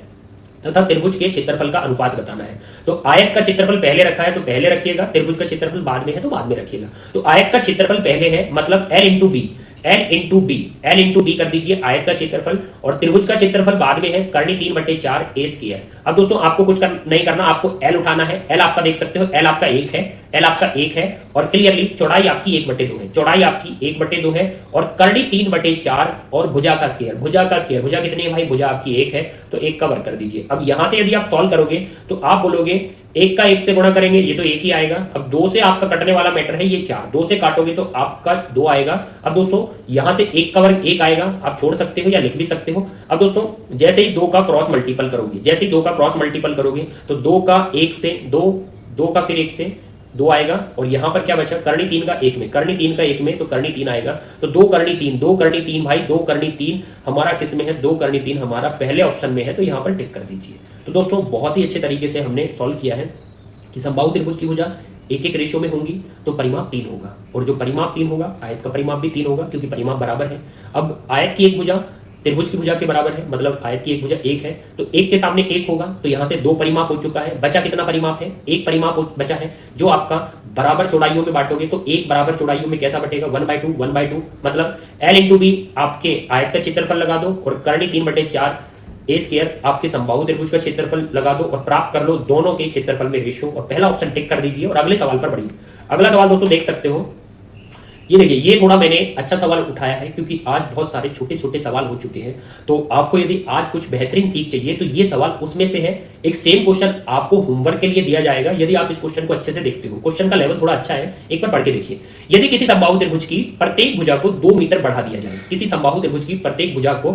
तथा त्रिभुज के क्षेत्रफल का अनुपात बताना है। तो आयत का क्षेत्रफल पहले रखा है तो पहले रखिएगा, त्रिभुज का क्षेत्रफल बाद में है तो बाद में रखिएगा। तो आयत का क्षेत्रफल पहले है, मतलब L into B, L into B कर दीजिए आयत का क्षेत्रफल, और त्रिभुज का क्षेत्रफल बाद में है, करनी 3/4 ए स्क्वायर। अब दोस्तों आपको कुछ नहीं करना, आपको L उठाना है। L आपका देख सकते हो, L आपका 1 है, L आपका 1 है, और क्लियरली चौड़ाई आपकी 1/2 है, चौड़ाई आपकी 1/2 है, और करनी 3/4, और भुजा का स्क्वायर, भुजा कितनी है भाई, भुजा आपकी 1 है, तो 1 का वर्ग कर दीजिए। अब यहां से यदि आप सॉल्व करोगे तो आप बोलोगे 1 का 1 से गुणा करेंगे, ये तो 1 ही आएगा। अब 2 से आपका कटने वाला मैटर है, ये 4, 2 से काटोगे तो आपका 2 आएगा। अब दोस्तों यहां से 1 का वर्ग 1 आएगा, आप छोड़ सकते हो या लिख भी सकते हो। अब दोस्तों जैसे ही 2 का क्रॉस मल्टीपल करोगे, जैसे ही 2 का क्रॉस मल्टीपल करोगे तो 2 का 1 से 2, 2 का फिर 1 से 2 आएगा, और यहां पर क्या बचा, करनी 3 का 1 में, करनी 3 का 1 में, तो करनी 3 आएगा। तो 2 करनी 3, 2 करनी 3 भाई, 2 करनी 3 हमारा किस में है, 2 करनी 3 हमारा पहले ऑप्शन में है, तो यहां पर टिक कर दीजिए। तो दोस्तों बहुत ही अच्छे तरीके से हमने सॉल्व किया है कि समबाहु त्रिभुज की भुजा 1-1 रेशियो में होंगी तो परिमाप 3 होगा, और जो परिमाप 3 होगा आयत का परिमाप भी 3 होगा, क्योंकि परिमाप बराबर है। अब आयत की एक भुजा त्रिभुज की भुजा के बराबर है, मतलब आयत की एक भुजा 1 है, तो 1 के सामने 1 होगा, तो यहां से 2 परिमाप हो चुका है। बचा कितना परिमाप है, 1 परिमाप बचा है, जो आपका बराबर चौड़ाइयों में बांटोगे तो 1 बराबर चौड़ाइयों में कैसा बटेगा, 1/2, 1/2, मतलब L इंटू बी आपके आयत का क्षेत्रफल लगा दो, और करनी 3/4 ए स्क्वायर आपके समबाहु त्रिभुज का क्षेत्रफल लगा दो, और प्राप्त कर लो दोनों के क्षेत्रफल में रेशियो, और पहला ऑप्शन टिक कर दीजिए और अगले सवाल पर बढ़िए। अगला सवाल दोस्तों देख सकते हो, ये देखिए, ये थोड़ा मैंने अच्छा सवाल उठाया है क्योंकि आज बहुत सारे छोटे छोटे सवाल हो चुके हैं, तो आपको यदि आज कुछ बेहतरीन सीख चाहिए तो ये सवाल उसमें से है। एक सेम क्वेश्चन आपको होमवर्क के लिए दिया जाएगा, यदि आप इस क्वेश्चन को अच्छे से देखते हो, क्वेश्चन का लेवल थोड़ा अच्छा है, एक बार पढ़ के देखिए। यदि किसी समबाहु त्रिभुज की प्रत्येक भुजा को 2 मीटर बढ़ा दिया जाए, किसी समबाहु त्रिभुज की प्रत्येक भुजा को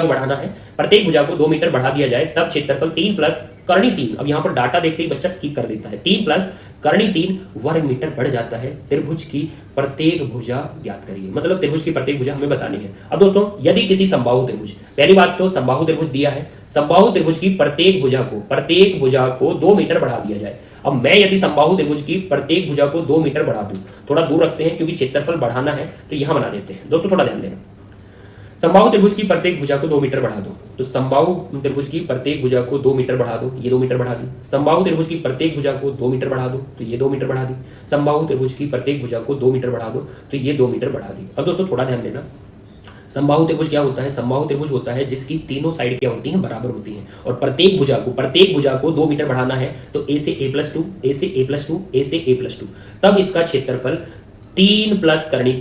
बढ़ाना है, प्रत्येक भुजा को 2 मीटर बढ़ा दिया जाए, तब क्षेत्रफल 3 प्लस करनी 3, अब यहां पर डाटा देखते ही बच्चा स्किप कर देता है, 3 प्लस करनी 3 वर्ग मीटर बढ़ जाता है। त्रिभुज की प्रत्येक भुजा ज्ञात करिए, मतलब त्रिभुज की प्रत्येक भुजा हमें बतानी है। अब दोस्तों यदि किसी समबाहु त्रिभुज, पहली बात तो समबाहु त्रिभुज दिया है, समबाहु त्रिभुज की प्रत्येक भुजा को 2 मीटर बढ़ा दिया जाए। अब मैं यदि समबाहु त्रिभुज की प्रत्येक भुजा को 2 मीटर बढ़ा दूं, थोड़ा दूर रखते हैं क्योंकि क्षेत्रफल बढ़ाना है, तो यहां बना देते हैं। दोस्तों थोड़ा ध्यान देना, समबाहु त्रिभुज की प्रत्येक भुजा को 2 मीटर बढ़ा दो, तो समबाहु त्रिभुज की प्रत्येक भुजा को 2 मीटर बढ़ा दो, ये 2 मीटर बढ़ा दी। समबाहु त्रिभुज की प्रत्येक भुजा को 2 मीटर बढ़ा दो, तो ये 2 मीटर बढ़ा दी। समबाहु त्रिभुज की प्रत्येक भुजा को 2 मीटर बढ़ा दो, तो ये 2 मीटर बढ़ा दी। अब दोस्तों थोड़ा ध्यान देना, समबाहु त्रिभुज क्या होता है, समबाहु त्रिभुज होता है जिसकी तीनों साइड क्या होती हैं, बराबर होती हैं, और प्रत्येक भुजा को 2 मीटर बढ़ाना है, तो a से a+2, a से a+2, a से a+2, तब इसका क्षेत्रफल 3 प्लस करनी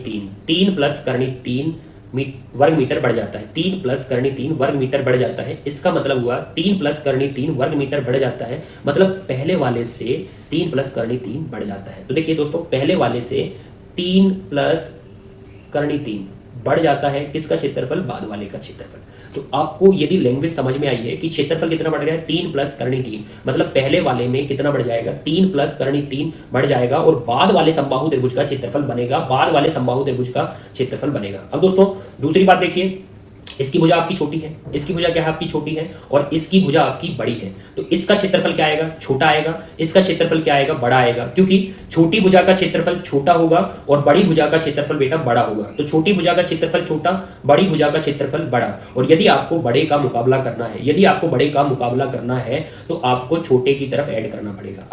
3 वर्ग मीटर बढ़ जाता है, 3 प्लस करनी 3 वर्ग मीटर बढ़ जाता है। इसका मतलब हुआ 3 प्लस करनी 3 वर्ग मीटर बढ़ जाता है, मतलब पहले वाले से 3 प्लस करनी 3 बढ़ जाता है। तो देखिए दोस्तों, पहले वाले से 3 प्लस करनी 3 बढ़ जाता है, किसका क्षेत्रफल, बाद वाले का क्षेत्रफल। तो आपको यदि लैंग्वेज समझ में आई है कि क्षेत्रफल कितना बढ़ गया है, 3 प्लस करनी 3, मतलब पहले वाले में कितना बढ़ जाएगा, 3 प्लस करनी 3 बढ़ जाएगा, और बाद वाले समबाहु त्रिभुज का क्षेत्रफल बनेगा, अब दोस्तों दूसरी बात देखिए, इसकी भुजा आपकी छोटी है, इसकी भुजा क्या है, आपकी छोटी है, और इसकी भुजा आपकी बड़ी है, तो इसका क्षेत्रफल क्या आएगा, छोटा आएगा, इसका क्षेत्रफल क्या आएगा, बड़ा आएगा, क्योंकि छोटी भुजा का क्षेत्रफल छोटा होगा और बड़ी भुजा का क्षेत्रफल बेटा बड़ा होगा। तो छोटी भुजा का क्षेत्रफल छोटा, बड़ी भुजा का क्षेत्रफल बड़ा, और यदि आपको बड़े का मुकाबला करना है, तो आपको छोटे की तरफ ऐड करना पड़ेगा,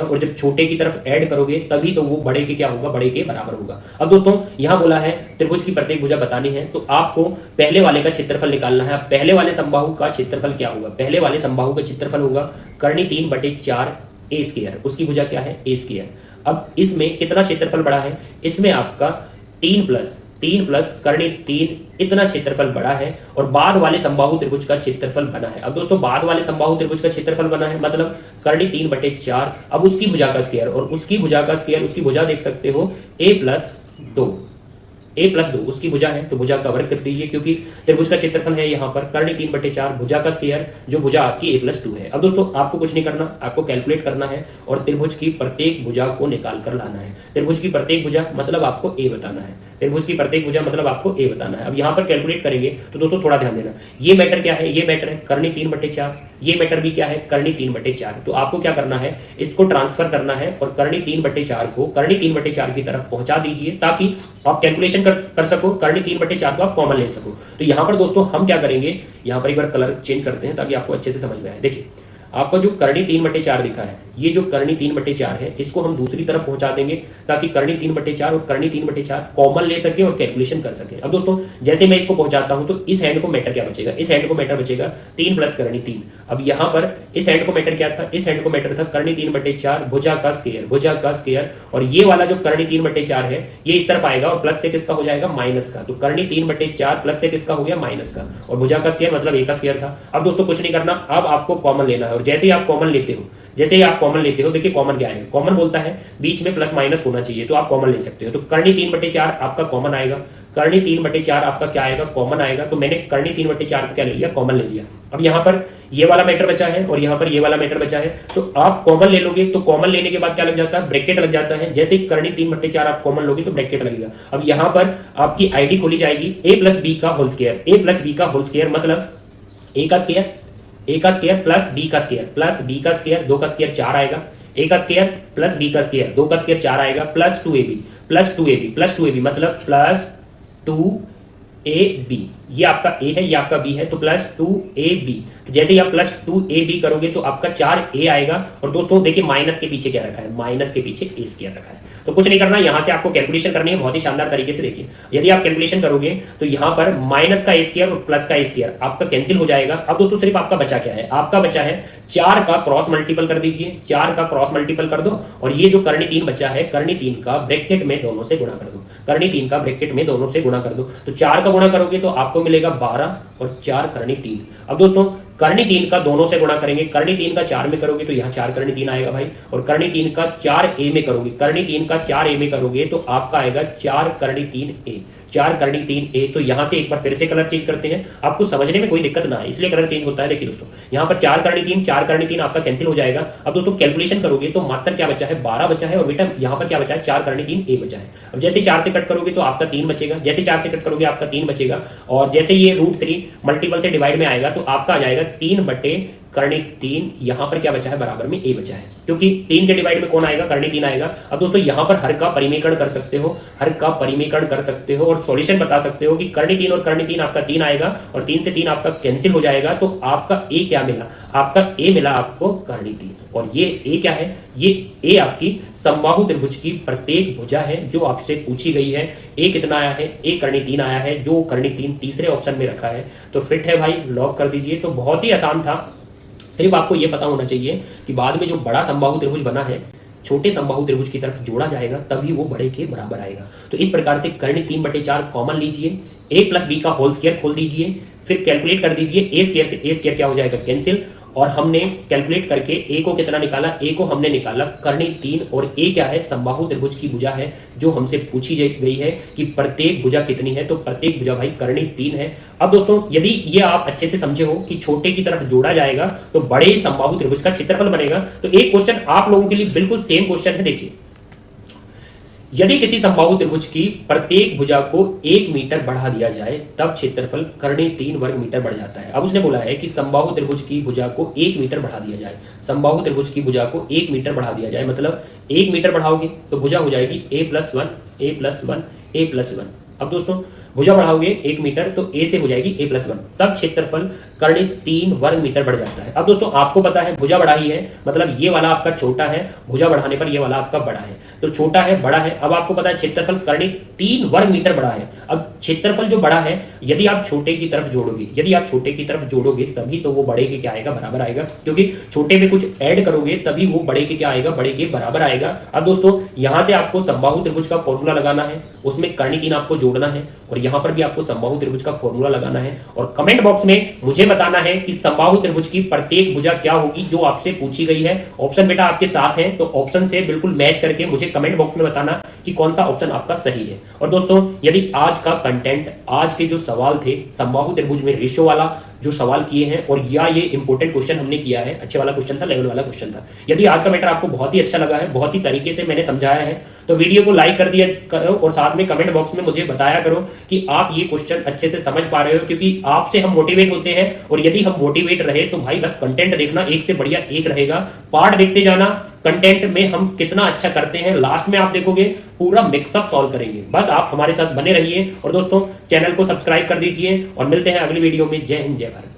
और जब छोटे की तरफ ऐड करोगे तभी तो वो बड़े के क्या होगा, बड़े के बराबर होगा। अब दोस्तों यहां बोला है त्रिभुज की प्रत्येक भुजा बतानी है, तो आपको पहले वाले का क्षेत्रफल निकालना है। पहले वाले समबाहु का क्षेत्रफल क्या होगा, पहले वाले समबाहु का क्षेत्रफल होगा करनी 3/4 ए स्क्वायर, उसकी भुजा क्या है, ए स्क्वायर। अब इसमें कितना क्षेत्रफल बड़ा है, इसमें आपका 3 प्लस करनी 3 इतना क्षेत्रफल बड़ा है, और बाद वाले समबाहु त्रिभुज का क्षेत्रफल बना है। अब दोस्तों बाद वाले समबाहु त्रिभुज का क्षेत्रफल बना है, मतलब करनी 3/4, अब उसकी भुजा का स्क्वायर, और उसकी भुजा देख सकते हो a+2, a+2 उसकी भुजा है, तो भुजा का वर्ग कर दीजिए, क्योंकि त्रिभुज का क्षेत्रफल है यहाँ पर कर्ण 3/4, भुजा का स्क्वायर जो भुजा आपकी a+2 है। अब दोस्तों आपको कुछ नहीं करना, आपको कैलकुलेट करना है और त्रिभुज की प्रत्येक भुजा को निकाल कर लाना है। त्रिभुज की प्रत्येक भुजा मतलब आपको a बताना है, त्रिभुज की प्रत्येक भुजा मतलब आपको a बताना है। अब यहाँ पर कैलकुलेट करेंगे तो दोस्तों थोड़ा ध्यान देना, ये मैटर क्या है, ये मैटर है कर्ण 3/4, ये मैटर भी क्या है कर्ण 3/4। तो आपको क्या करना है, इसको ट्रांसफर करना है और कर्ण 3/4 को कर्ण 3/4 की तरफ पहुंचा दीजिए, ताकि आप कैलकुलेशन कर सको, कर्ण 3/4 को आप कॉमन ले सको। तो यहाँ पर दोस्तों हम क्या करेंगे, यहाँ पर एक बार कलर चेंज करते हैं ताकि आपको अच्छे से समझ में आए। देखिए आपका जो कर्णी 3/4 दिखा है, ये जो कर्णी 3/4 है इसको हम दूसरी तरफ पहुंचा देंगे, ताकि कर्णी 3/4 और कर्णी 3/4 कॉमन ले सके और कैलकुलेशन कर सके। अब दोस्तों जैसे मैं इसको पहुंचाता हूं तो इस हैंड को मैटर क्या बचेगा, इस हैंड को मैटर बचेगा 3 + कर्णी 3। अब यहाँ पर इस हैंड को मैटर क्या था, इस हैंड को मैटर था कर्णी 3/4 भुजा का स्क्वायर, भुजा का स्क्वायर, और ये वाला जो कर्णी 3/4 है ये इस तरफ आएगा और प्लस से किसका हो जाएगा, माइनस का। तो कर्णी 3/4 प्लस से किसका हो गया, माइनस का, और भुजा का स्क्वायर मतलब a का स्क्वायर था। अब दोस्तों कुछ नहीं करना, अब आपको कॉमन लेना है, और जैसे ही आप कॉमन लेते हो, जैसे ही आप कॉमन लेते हो, देखिए कॉमन क्या है, कॉमन बोलता है बीच में प्लस माइनस होना चाहिए, तो आप कॉमन ले सकते हो। तो कर्णी 3/4 आपका कॉमन आएगा, कर्णी 3/4 आपका क्या आएगा, कॉमन आएगा। तो मैंने कर्णी 3/4 को क्या ले लिया, कॉमन ले लिया। अब यहाँ पर ये वाला मैटर बचा है और यहाँ पर ये वाला मैटर बचा है, तो आप कॉमन ले लोगे, तो कॉमन लेने के बाद क्या लग जाता है, ब्रैकेट लग जाता है। जैसे ही कर्णी 3/4 आप कॉमन लोगे तो ब्रैकेट लगेगा। अब यहाँ पर आपकी आईडी खोली जाएगी a + b का होल स्क्वायर, a + b का होल स्क्वायर मतलब a का स्क्वायर, a का स्क्वायर प्लस b का स्क्वायर, प्लस b का स्क्वायर 2 का स्क्वायर 4 आएगा, a का स्क्वायर प्लस b का स्क्वायर 2 का स्क्वायर 4 आएगा, plus 2ab plus 2ab plus 2ab मतलब प्लस 2ab, ये आपका a है, ये आपका b है, तो प्लस 2ab। तो जैसे ही आप प्लस 2ab करोगे तो आपका 4a आएगा। और दोस्तों देखिए माइनस के पीछे क्या रखा है, माइनस के पीछे a स्क्वायर रखा है। तो कुछ नहीं करना, यहाँ से आपको कैलकुलेशन करनी है बहुत ही शानदार तरीके से। देखिए यदि आप कैलकुलेशन करोगे तो यहाँ पर माइनस का a स्क्वायर और प्लस का a स्क्वायर आपका कैंसिल हो जाएगा। अब दोस्तों सिर्फ आपका बचा क्या है, आपका बचा है 4 का क्रॉस मल्टीपल कर दीजिए, 4 का क्रॉस मल्टीपल कर दो, और ये जो कर्णी 3 बचा है, कर्णी 3 का ब्रैकेट में दोनों से गुणा कर दो, कर्णी 3 का ब्रैकेट में दोनों से गुणा कर दो। तो 4 का गुणा करोगे तो आपको मिलेगा 12 और 4 कर्णी 3। अब दोस्तों कर्णी 3 का दोनों से गुणा करेंगे, कर्णी 3 का 4 में करोगे तो यहाँ 4 कर्णी 3 आएगा भाई, और कर्णी 3 का 4a में करोगे, कर्णी 3 का 4a में करोगे तो आपका आएगा 4 कर्णी 3a, 4 कर्णी 3a। तो यहाँ से एक बार फिर से कलर चेंज करते हैं, आपको समझने में कोई दिक्कत ना है इसलिए कलर चेंज होता है। देखिए दोस्तों यहाँ पर 4 कर्णी 3, 4 कर्णी 3 आपका कैंसिल हो जाएगा। अब दोस्तों कैलकुलेशन करोगे तो मात्र क्या बचा है, 12 बचा है, और बेटा यहाँ पर क्या बचा है, 4 कर्णी 3a बचा है। अब जैसे 4 से कट करोगे तो आपका 3 बचेगा, जैसे 4 से कट करोगे आपका 3 बचेगा, और जैसे ये √3 मल्टीपल से डिवाइड में आएगा तो आपका आ जाएगा 3 कर्णी 3। यहाँ पर क्या बचा है, बराबर में a बचा है, क्योंकि 3 के डिवाइड में कौन आएगा, कर्णी 3 आएगा। अब दोस्तों यहाँ पर हर का परिमेयकरण कर सकते हो, हर का परिमेयकरण कर सकते हो और सॉल्यूशन बता सकते हो कि कर्णी 3 और कर्णी 3 आपका 3 आएगा, और 3 से 3 आपका कैंसिल हो जाएगा। तो आपका a क्या मिला, आपका a मिला आपको कर्णी 3, और ये a क्या है, ये a आपकी समबाहु त्रिभुज की प्रत्येक भुजा है जो आपसे पूछी गई है। a कितना आया है, a कर्णी 3 आया है, जो कर्णी 3 तीसरे ऑप्शन में रखा है। तो फिट है भाई, लॉक कर दीजिए। तो बहुत ही आसान था, सिर्फ आपको यह पता होना चाहिए कि बाद में जो बड़ा समबाहु त्रिभुज बना है छोटे समबाहु त्रिभुज की तरफ जोड़ा जाएगा तभी वो बड़े के बराबर आएगा। तो इस प्रकार से कर्णी 3/4 कॉमन लीजिए, a + b का होल स्क्वायर खोल दीजिए, फिर कैलकुलेट कर दीजिए, a स्क्वायर से a स्क्वायर क्या हो जाएगा, कैंसिल, और हमने कैलकुलेट करके a को कितना निकाला, a को हमने निकाला कर्णी 3, और a क्या है, समबाहु त्रिभुज की भुजा है जो हमसे पूछी गई है कि प्रत्येक भुजा कितनी है, तो प्रत्येक भुजा भाई कर्णी 3 है। अब दोस्तों यदि ये आप अच्छे से समझे हो कि छोटे की तरफ जोड़ा जाएगा तो बड़े समबाहु त्रिभुज का क्षेत्रफल बनेगा, तो एक क्वेश्चन आप लोगों के लिए बिल्कुल सेम क्वेश्चन है। देखिए यदि किसी समबाहु त्रिभुज की प्रत्येक भुजा को 1 मीटर बढ़ा दिया जाए तब क्षेत्रफल कर्णी 3 वर्ग मीटर बढ़ जाता है। अब उसने बोला है कि समबाहु त्रिभुज की भुजा को 1 मीटर बढ़ा दिया जाए, समबाहु त्रिभुज की भुजा को 1 मीटर बढ़ा दिया जाए, मतलब 1 मीटर बढ़ाओगे तो भुजा हो जाएगी a+1 a+1 a+1। अब दोस्तों भुजा बढ़ाओगे 1 मीटर तो a से हो जाएगी a+1, तब क्षेत्रफल कर्णी 3 वर्ग मीटर बढ़ जाता है। अब दोस्तों आपको पता है भुजा बढ़ाई है मतलब ये वाला आपका छोटा है, भुजा बढ़ाने पर ये वाला आपका बड़ा है, तो छोटा है बड़ा है। अब आपको पता है क्षेत्रफल कर्णी 3 वर्ग मीटर बड़ा है। अब क्षेत्रफल जो बड़ा है यदि आप छोटे की तरफ जोड़ोगे, यदि आप छोटे की तरफ जोड़ोगे तभी तो वो बड़े के क्या आएगा, बराबर आएगा, क्योंकि छोटे में कुछ ऐड करोगे तभी वो बड़े के क्या आएगा, बड़े के बराबर आएगा। अब दोस्तों यहाँ से आपको समबाहु त्रिभुज का फॉर्मूला लगाना है, उसमें कर्णी 3 आपको जोड़ना है, और यहां पर भी आपको समबाहु त्रिभुज का फॉर्मूला लगाना है और कमेंट बॉक्स में मुझे बताना है कि समबाहु त्रिभुज की प्रत्येक भुजा क्या होगी जो आपसे पूछी गई है। ऑप्शन बेटा आपके साथ है, तो ऑप्शन से बिल्कुल मैच करके मुझे कमेंट बॉक्स में बताना कि कौन सा ऑप्शन आपका सही है। और दोस्तों यदि आज का कंटेंट, आज के जो सवाल थे समबाहु त्रिभुज में रेशो वाला जो सवाल किए हैं, और या ये इंपॉर्टेंट क्वेश्चन हमने किया है, अच्छे वाला क्वेश्चन था, लेवल वाला क्वेश्चन था, यदि आज का मैटर आपको बहुत ही अच्छा लगा है, बहुत ही तरीके से मैंने समझाया है, तो वीडियो को लाइक कर दिया करो और साथ में कमेंट बॉक्स में मुझे बताया करो कि आप ये क्वेश्चन अच्छे से समझ पा रहे हो, क्योंकि आपसे हम मोटिवेट होते हैं। और यदि हम मोटिवेट रहे तो भाई बस कंटेंट देखना, एक से बढ़िया एक रहेगा, पार्ट देखते जाना, कंटेंट में हम कितना अच्छा करते हैं लास्ट में आप देखोगे, पूरा मिक्सअप सॉल्व करेंगे। बस आप हमारे साथ बने रहिए और दोस्तों चैनल को सब्सक्राइब कर दीजिए और मिलते हैं अगली वीडियो में। जय हिंद, जय भारत।